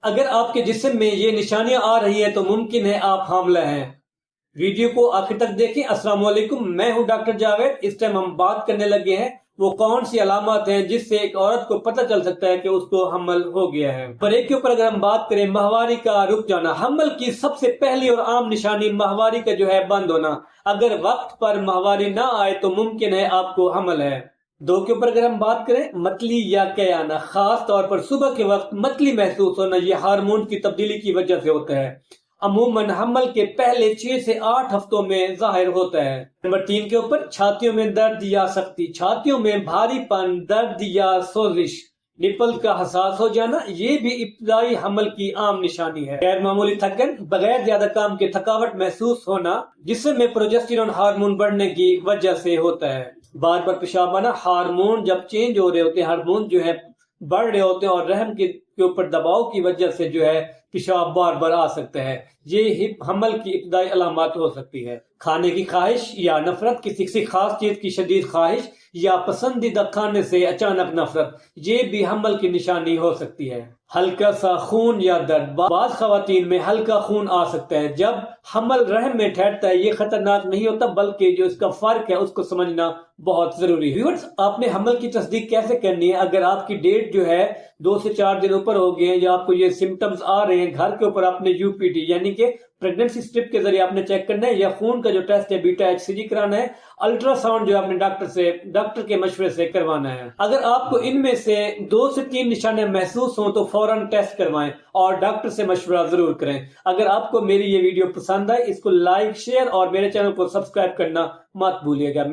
اگر آپ کے جسم میں یہ نشانیاں آ رہی ہیں تو ممکن ہے آپ حاملہ ہیں۔ ویڈیو کو آخر تک دیکھیں۔ السلام علیکم، میں ہوں ڈاکٹر جاوید۔ اس ٹائم ہم بات کرنے لگے ہیں وہ کون سی علامات ہیں جس سے ایک عورت کو پتہ چل سکتا ہے کہ اس کو حمل ہو گیا ہے۔ پر ایک کے اوپر اگر ہم بات کریں ماہواری کا رک جانا، حمل کی سب سے پہلی اور عام نشانی ماہواری کا جو ہے بند ہونا۔ اگر وقت پر ماہواری نہ آئے تو ممکن ہے آپ کو حمل ہے۔ دو کے اوپر اگر ہم بات کریں متلی یا قے آنا، خاص طور پر صبح کے وقت متلی محسوس ہونا، یہ ہارمون کی تبدیلی کی وجہ سے ہوتا ہے۔ عموماً حمل کے پہلے 6 سے 8 ہفتوں میں ظاہر ہوتا ہے۔ نمبر 3 کے اوپر چھاتیوں میں درد یا سختی، چھاتیوں میں بھاری پن، درد یا سوزش، نپل کا حساس ہو جانا، یہ بھی ابتدائی حمل کی عام نشانی ہے۔ غیر معمولی تھکن، بغیر زیادہ کام کے تھکاوٹ محسوس ہونا، جسم میں پروجسٹیرون ہارمون بڑھنے کی وجہ سے ہوتا ہے۔ بار بار پیشاب آنا، ہارمون جب چینج ہو رہے ہوتے ہیں، ہارمون جو ہے بڑھ رہے ہوتے ہیں اور رحم کے اوپر دباؤ کی وجہ سے جو ہے پیشاب بار بار آ سکتا ہے، یہ حمل کی ابتدائی علامات ہو سکتی ہے۔ کھانے کی خواہش یا نفرت، کسی خاص چیز کی شدید خواہش یا پسندیدہ کھانے سے اچانک نفرت، یہ بھی حمل کی نشانی ہو سکتی ہے۔ ہلکا سا خون یا درد، بعض خواتین میں ہلکا خون آ سکتا ہے جب حمل رحم میں ٹھہرتا ہے۔ یہ خطرناک نہیں ہوتا بلکہ جو اس کا فرق ہے اس کو سمجھنا بہت ضروری ہے۔ ویورز، آپ نے حمل کی تصدیق کیسے کرنی ہے؟ اگر آپ کی ڈیٹ جو ہے 2 سے 4 دن اوپر ہو گئے ہیں یا آپ کو یہ سمٹمز آ رہے ہیں، گھر کے اوپر آپ نے UPT یعنی کہ پریگننسی سٹرپ کے ذریعے آپ نے چیک کرنا ہے، یا خون کا جو ٹیسٹ ہے بیٹا HCG کرانا ہے، الٹرا ساؤنڈ جو آپ نے ڈاکٹر کے مشورے سے کروانا ہے۔ اگر آپ کو ان میں سے 2 سے 3 نشانیاں محسوس ہوں تو فوراً ٹیسٹ کروائیں اور ڈاکٹر سے مشورہ ضرور کریں۔ اگر آپ کو میری یہ ویڈیو پسند آئے، اس کو لائک، شیئر اور میرے چینل کو سبسکرائب کرنا مت بھولیے گا۔